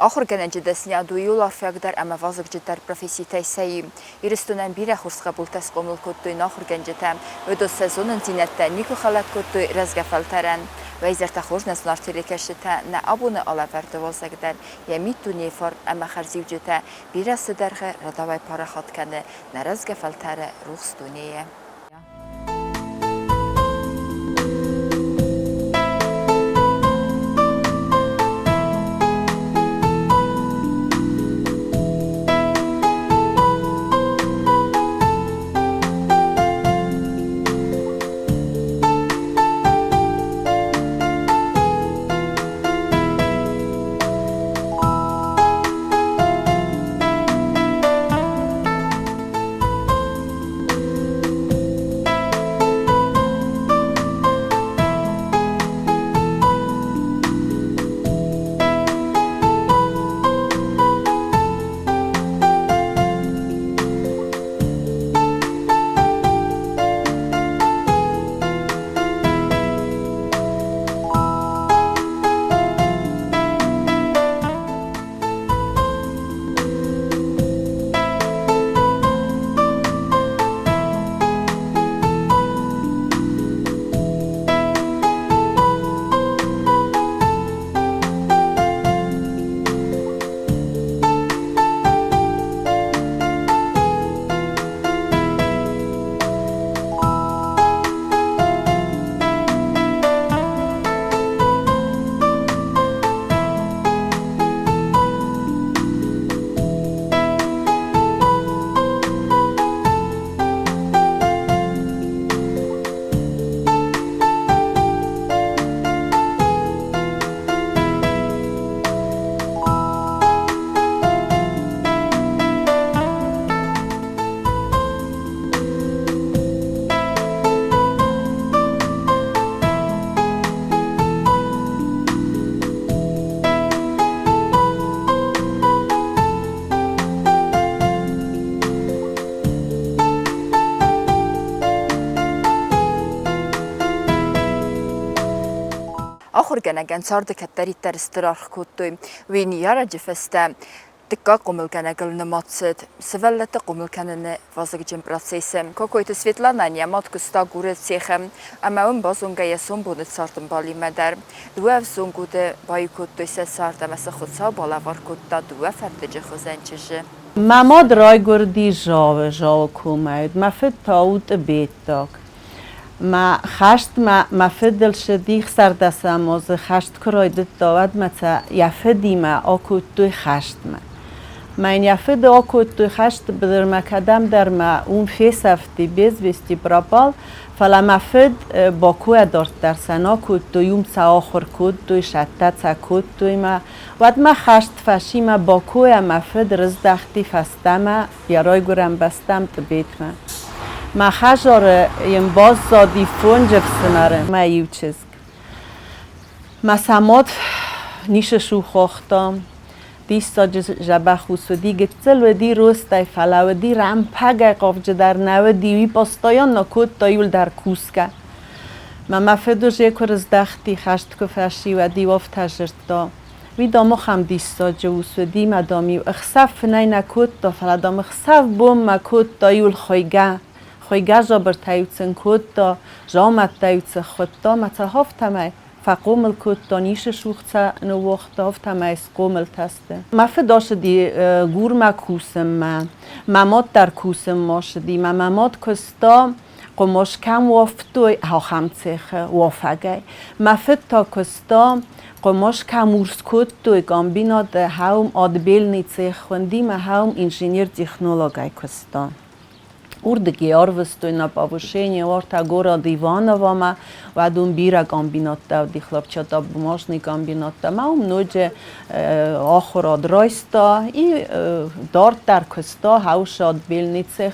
آخر گنج دستنی ادویو لارفیق در اما وازق جدر پروفسی تیسایی ایرستونن بیره خورس قبول تسقامل کدوی ناخر گنج تام و دو سزون زینت نیکو خلق کدوی رزگفل ترن و ایزر تخورج نسنار تلکشته نه ابونه alăvărd وازق در یمی دنیای فر اما خرزیو جته بیره صدرخه ردوای پاره خات کنه نرزگفل تره روز دنیه. آخر گنگن سرد کتری تر استراخ کودوی وینیارا جفسته دکا قمل گنگل نماتسد سوالت قمل کنن وازگ جن پروسیسم کوکویت سویتلانا نیامات کستا گورد سیخم اما اون بازونگه یسون بودت سردم بالی مدر دوه زونگوده بای کودوی سه سرد مثل خودسا بالاوار کودا دوه فردج خوزنچشه ماماد رای گردی جاو کوماید مفت تاوت بیتاک ما خشت ما فدل شدیخ سردسم موز خشت کراید داود متا یفدی ما آکوت توی خشت ما این یفد آکوت توی خشت بدر مکدم در ما اون فیس افتی بیز وستی برابال فلا مفد باکوه دارد در سنا کود توی اون سا آخر کود توی شتت سا کود توی ما ود ما خشت فشی ما باکوه مفد رزدختی فستم یا رای گرم بستم تبیت ما خجاره یم باز زادی فونجف سناره ما یو چیزک ما سمات نیششو خوختم دیستا جبه خوصو دیگه چل و دی روستای فلا و دی رمپگه قافج در نوه دیوی پاستایان نکود تایول در کوسکه ما مفدوش یک رز دختی خشت کفشی و دیواف تجرد وی دامو خم دیستا جوس و دی مدامی و اخصف نی نکود تا فلا دام اخصف بوم مکود تایول خویگه خویگه جا بر تایوتسن کود تا جامت تایوتس خود تا متحاف تمای فقومل کود تا نیش شوخت نو وقت هفت تمای سقومل تسته مفداش دی گور مکوسم مماد در کوسم ماشدی مماد کستا قماش کم وافتوی ها خمسخه وافگه مفد تا کستا قماش کم ورس کود توی گامبینا ده هاوم آدبیل نیچه خوندی ما هاوم انجینیر تکنولوژی کستا اردگی آروستوی نپاوشینی ورتا گورا دیوانه ما و دون بیرا گامبیناتا و دیخلابچه تا بماشنی گامبیناتا ما هم نوجه آخر آدرایستا ای دارت در کستا هاوش آدبیل نیچه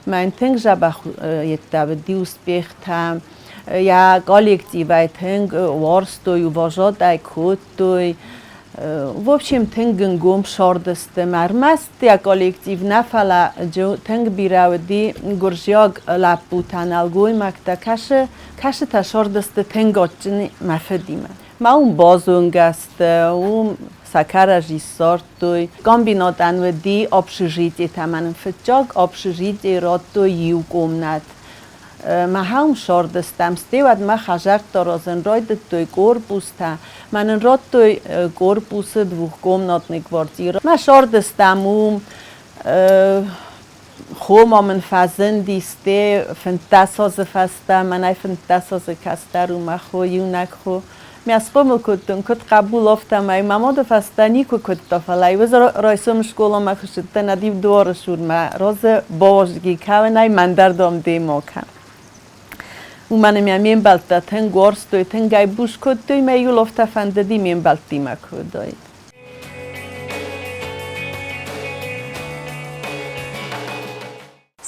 من تنگ جبه یه دیوس بیختم یا کالکتیوی تنگ وارستوی و واجد ای کودتوی و общем تنگن گم شاردسته مرمست یا کالکتیو نفلا جو تنگ بیراودی گرجیاگ لپوتن الگوی مکتا کش تشاردسته تنگ آچنی مفدیمه ما اون بازونگست اون сокорежиссер той, комбинат анведи общежитие таман фчаг общежитие ротто ю комнат. ما هم شاردستم استیود ما خجر ترازن راید توی گوربوسته من راد توی گوربوس دوخ گمنات نگواردیر ما شاردستم خوم من فزن دیسته فنتاساز فسته من ای فنتاساز کسته رو ما خو یو نکخو می اسپم کدتون کد قبول افتم ای ماماد فسته نیکو کد تفلای وز رایسم شکولا ما خشته ندیو دوار شور ما راز باوشگی که نای من دردم دیمو کن و من میام بالتا تن گورستوی تن گای بوش کدتوی میول افته فنددی میام بالتی مکودای.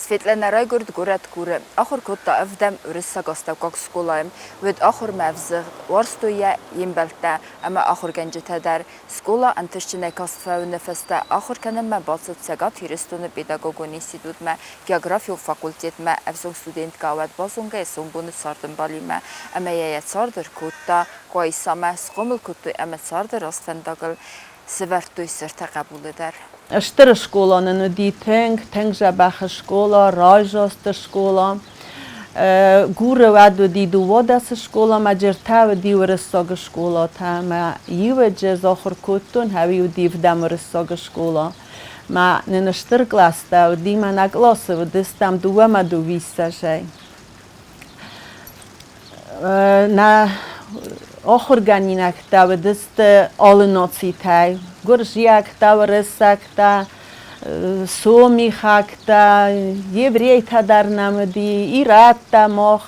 Светлана Райгорд город Куре. Ахор котта авдам урисса гаставкак сколаем. Вед ахор мавзы варстоя ембалта. Ама ахор генжетадар скола антышчине касфау нефесте. Ахор канем ма бацет сегат хиристуны педагогон институт ма география факультет ма авзон студент гавад базонга эсомбуны сардын балима. Ама яят сардыр котта қойсама скомыл котту ама сардыр асфендагыл севертуй сырта қабул эдер. اشتر شکولا نندی تنگ جبخ شکولا راجاست شکولا گوره ودو دی دو دست شکولا مجرته و دی ورساگ شکولا تا ما یو جز آخر کتون هاوی و دیو دم ورساگ شکولا ما ننشتر گلاسته و دی من اگلاسه و دستم دوه ما دو ویسته شای نه آخر گنی نکته و دست آل ناسی تای گرش یکته و رسکته سومی خکته یه بریته در نمدی ایرته ماخ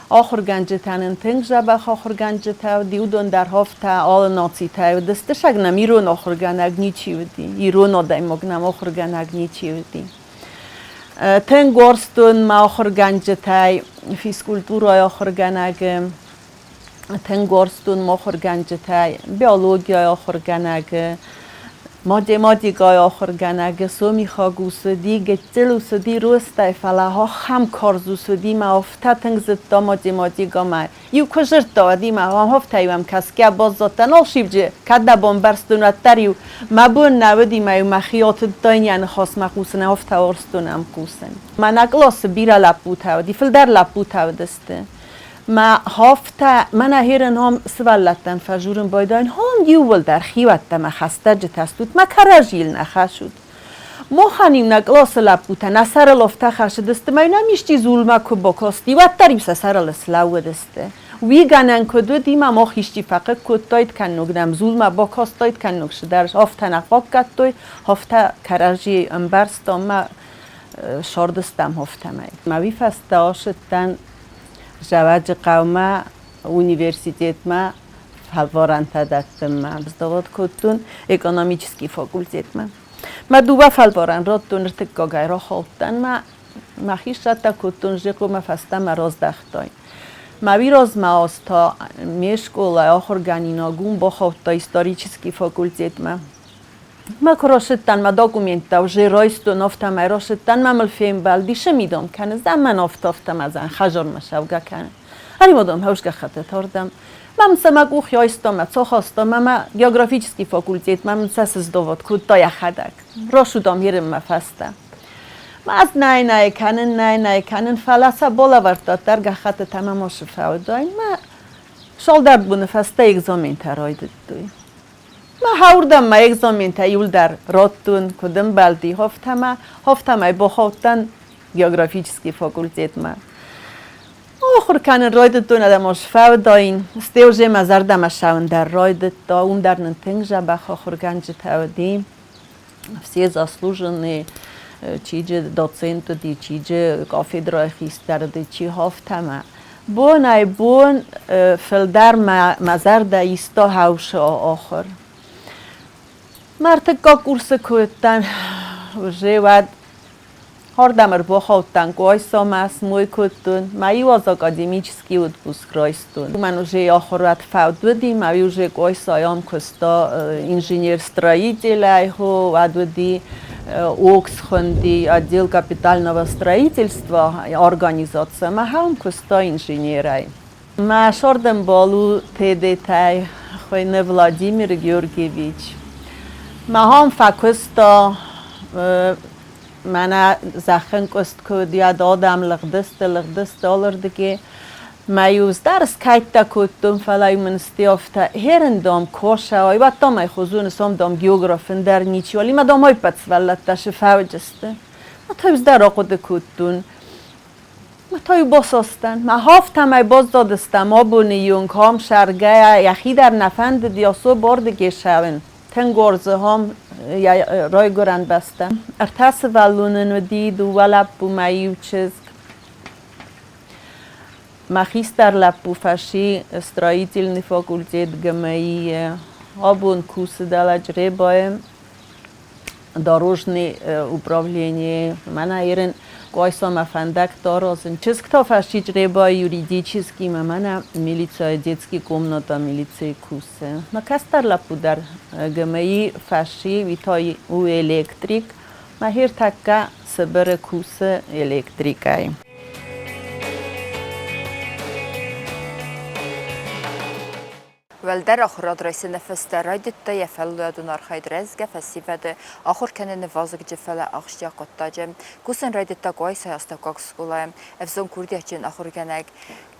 آخر گنجه تنن تنگ جبخ آخر گنجه تا و دیودون در هفته آل ناسی تای و دستش اگنم ایرون آخر گنگ نیچی ودی ایرون آدای مگنم آخر گنگ نیچی ودی تنگ گرستون ما آخر گنجه تای فیسکولتورای آخر گنگ تنگورستون ماخر گنجتای بیولوژی آخر گنگ مادی گای آخر گنگ سومی خاگوس دی گچلوس دی روستای فلاها هم کارزوس دی ما افتا تنگ زد مادی گامای یو کجر تا دی ما هم هفتاییم کس که باز زاتن آل شیبجه کدا بامبرستون و تریو مبون نودی ما یو مخیات داین یعنی خاص مخوسن هفتا ورستونم کوسن من اگلاس بیرا لپوتا دی فل در لپوتا دسته ما هفته من هیرن هم سوالتن فجورن بایداین هم یوول در خیوت ما خسته جتستود ما کرجیل نخشود ما خانیم نگلاس لپوته نسر لفته خشد دست ما نمیشتی ظلمه که بکاستی و تریم سر لسلو دسته وی گنن کدو دیما ما خیشتی فقط کدتاید کن نگدم ظلمه بکاستاید کن نگشه درش هفته نقاب کدتوی هفته کرجی انبرستم ما شاردستم هفته ما وی فسته آشدن جواج قومه اونیورسیتیت ما فالوارنته دستم ما بزدواد کتون اکونومیچسکی فاکولتیت ما دوباره فالوارن را تون ارتکاگای را خالتن ما خیش رتا کتون جیقو ما فسته ما راز دختای ما وی راز ما آستا میشکول آخر گنینا گون با خالتا استاریچسکی فاکولتیت ما کراشتن ما داکومنتا و جه رایستو نفتم ای راشتن ما ملفیم بلدیشه میدم کنه زمان افتافتم از این خجار مشوگه کنه هری مادم هوشگه خطه تاردم ما مسمه گوخ یایستم ما چه خواستم ما گیوگرافیچسکی فاکولتیت ما مسس ازدواد کود تا یخدک را شدم هیرم ما فستم ما از نه کنن فلسه بالا ورتاد در گه خطه تمام شفاو داین ما شال درد بونه فسته اگزامین تراید دوی ما هاوردم ما اگزامین تایول در راتون کدم بلدی هفتم با خوتن گیوگرافیچسکی فاکولتیت ما آخر کنن رایدت دو ندم شفاو داین استیوژه مزردم شون در رایدت دا اون در ننتنگ جبخ آخر گنج تاودیم все заслуженные چیجه دوسنت دی چیجه کافدرای خیستر دی چی هفتم بون فلدر مزرد ایستا هاوش آخر مرتکا کورس کودتن وجود هر دمر با خودتن کویسا مسموی کودتن مایی واز اکادمیچسکی ود بوسکرایستون من وجه آخرات فوت بدیم مایی وجه کویسایام کستا انجینیر строителей هو ودی اوکس خوندی отдел капитального строительства организация ما هم کستا انجینیرای ما شردم بالو تدیتای خوینه ولادیمیر گیورگیویچ ما هم فکستا من زخن کست کد یا دادم لغدست آلردگی مایوز درس کایت کدوم فلای منستی افته هرن دام کوشه و بعد دام خزون سام دام گیوگرافن در نیچی ولی ما دام های پس ولتش فوجسته ما تایز در آقود کدون ما تای باسستن ما هفتم ای باز دادستم آبونی یونگ هم شرگه یخی در نفند دیاسو باردگی شون تن گرزه هم رای گرند بستم ارتاس ولونن و دید و ولب بو مایو چیز Магистр Лапуфаши, строительный факультет ГМИ, обун курсы дала жребаем, дорожное управление. Мана ирен койсом афандак торозен. Чиз кто фаши жреба юридический, мана милиция детский комната милиции курсы. Магистр Лапудар ГМИ фаши витай у электрик, махир такка собере курсы электрикай. والدر آخر آدرس نفست رايدت تا يفعلوا دونار خيد رزق فسيفد آخر كان نفازق جفلا أخشيا قطاجم كوسن رايدت تا قويس هستا كاكسكولايم افزون كردي هجين آخر كانك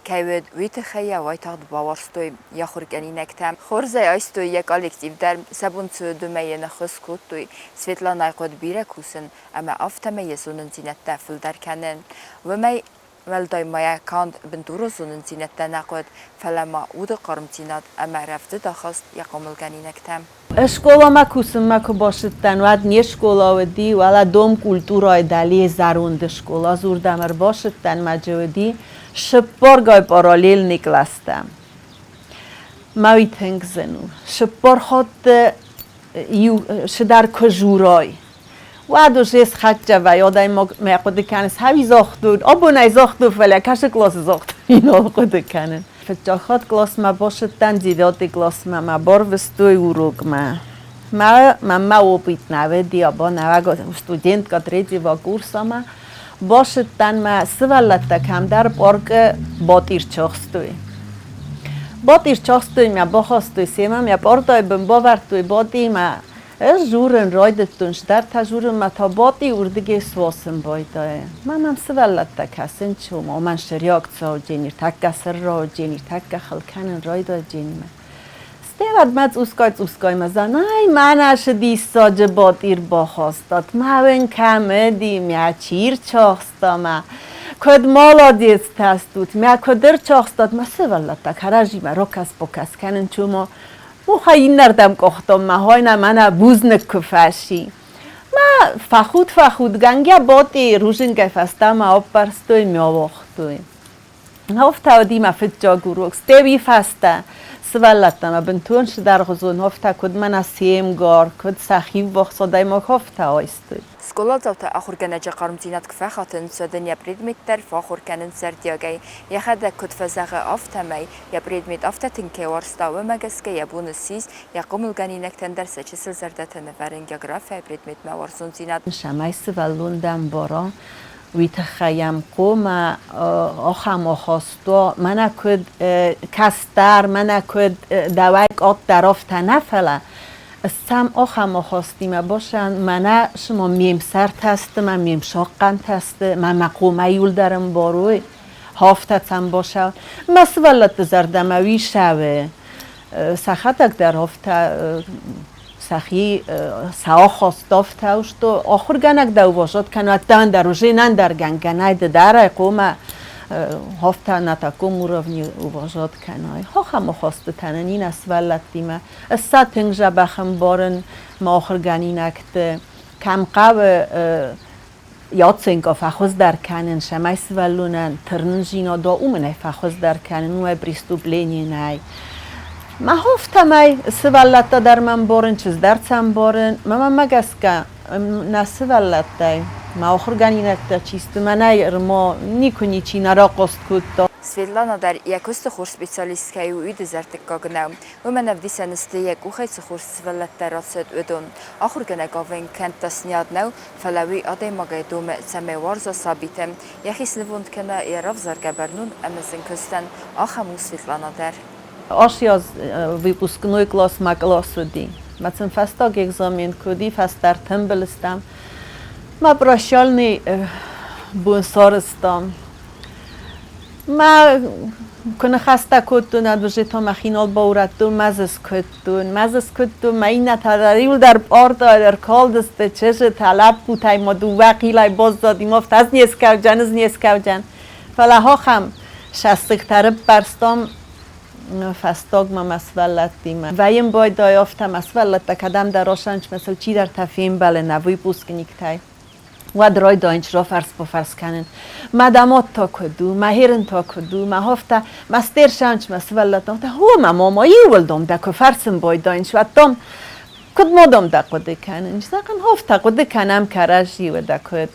كاود ويت خيا وايتاقد باورستوي ياخر كانينك تام خورزي ايستوي يا كوليكتيف در سبون تسودو مينا خس كوتوي سويتلانا يقود بيرا كوسن اما افتما يزونن زينت تافل در كانن ومي والدای مایا کاند بندورو زونن زینت نقد فلما ود قرمتینات اما رفته داخست یقامل گنینکتم. اشکولا ما کوسم ما که باشدن واد نیشکولا ودی ولی دوم کلتورای دلی زاروند اشکولا زوردمر باشدن مجودی شپارگای پارالیل نکلاستم. ماوی تنگ زنو شپار خود شدر کجورای. وادوش jest chadja و یادای ما قد کنس همی زاختود آبو نی زاختود ولی کاش کلاس زاخت اینا قد کنن فتجاخات کلاس ما باشد تن زیادی کلاس ما بار وستوی اوروگ ما او بیت نوه دیا با نوه استودنت کاتریدی و کورس ما باشد تن ما سوالت کم در پارک باتیر چاخستوی باتیر چاخستوی ما بخواستوی سیما ما پارتای بم باورتوی باتی ما جورن رایدتون در تجربه متاباتی اردگی سواسم بایده. من سوالت تکسین چوم و من شریاک تا جنیر تک سر را جنیر تک خلکن رایده جنیم. استیراد مت اوسکای مزن. نه من اشدی ساج باتیر باخواستاد. من کمدی میا چیر چاخستم. کد مالا دیست تستود. میا کدر چاخستاد. من سوالت تک هرچی من روکس بکس کنن چوم. خواهی نردم کختم ماهای من بوز نکفاشی ما فخود گنگیا باتی روزن که فستا ما آب پرستوی می‌آوختوی هفته دی ما فتجا گروک استوی فستا سوالت ما بنتونش در غزون هفته کد من سیم گار کد سخیف وقت صدای ما هفته آیستوی سکولات زوتا آخر کنجا قرمتینات کفاخاتن سودنیا پریدمیتر فاخر کنن سردیاگی یخد کد فزاق آفتمی یا پریدمیت آفتتن که ورستا و مگس که یبون سیز یا قمل گنینک تندر سچسل زردتن ورن گرافه پریدمیت مورسون زینات شمای سوالوندم بارا ویت خیم قوم آخم آخاستو من کد کستر من کد دوایک آت درافت نفله سم آخم آخواستیم باشن من شما میم سر تست من میم شاقن تست من مقومه یول درم باروی هافتتم باشه مسئولت زردموی شوه سخطک در هفته سخی سا خواستافته اوشتو آخر گنک دو باشد کنه تن در روژه نن در گنگنه در قومه هفته نتاکم موروی وجود کنای هم خواست تننی نسولتی ما استاتنگ جبخم بارن ما آخر گنی نکت کم قو یادسنگ فخوز در کنن شمای سولونن ترنجینا دا اومنه فخوز در کنن و بریستوبلینی نای ما هفته مای سولتا در من بارن چیز درتم بارن ما مگس که نسولتی ما آخر گنی نکت چیست من ایرما نیکنی چی نرا قست کد سویتلانا در یکوست خورس سپیسیالیست که او دزرتک گنام و من افدی سنسته یک او خیلی خورس سولت درست ودون آخر گنگاوین کند تسنیاد نو فلوی آده مگه دوم سمی وارزا ثابتم یخی سنوند کنه یراف زرگبرنون امزن کستن آخمو سویتلانا در آشی از выпускной класс ما класс دی مثلا فستاگ اگزامین کودی فستر تنبلستم ما براشالنی بون سارستم ما کنه خسته کدتون ادوجه تا مخینال باورتون مزز کدتون ما این نتداریول در آرد در کال دسته چشه طلب بوتای ما دو وقیلای باز دادیم افت از نیست کوجن از نیست کوجن فلاها خم شستک ترب برستم فستاگ ما مسولت دیم ویم باید دایافتم مسولت بکدم در آشنج مثل چی در تفیم بله نوی بوسک نیکتای و درای داینچ را فرس با فرس کنن مدامات تا کدو مهرن تا کدو مهافته مستر شانچ مسولت نمته هو مامایی ولدم دکو فرسم باید داینچ و تام کد مادام دکو کنن ساقن هافته کد کنم کرجی و دکو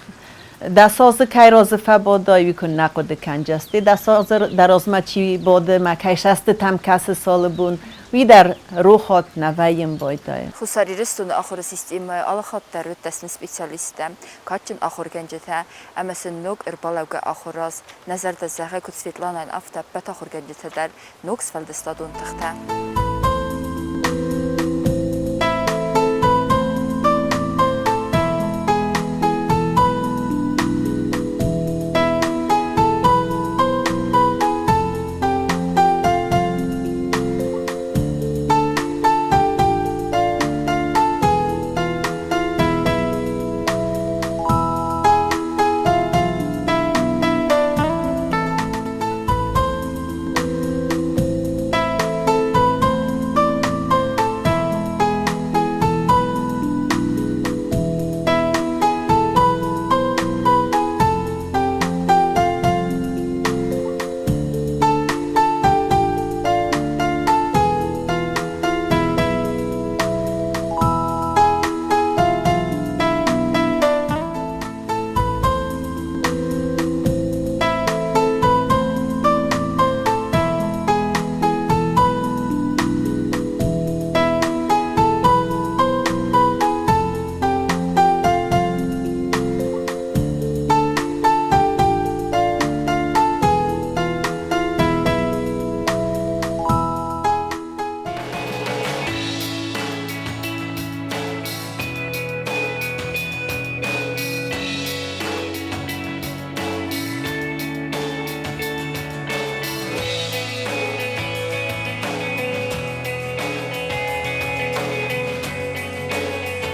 دساز کی راز فبادای بیکن نقد کنجسته دساز در ازمچی باده مکیش است تم کس سال بون وی در روحات نویم بایدای. خساری رستون آخر سیستم آلخات در رتسن سپیشالیستم کاتچن آخر گنجته اما سنوک اربالوگ آخراز نظر دزاغه کد سویتلانه افته بت آخر گنجته در نوکس فلدستادون تخته.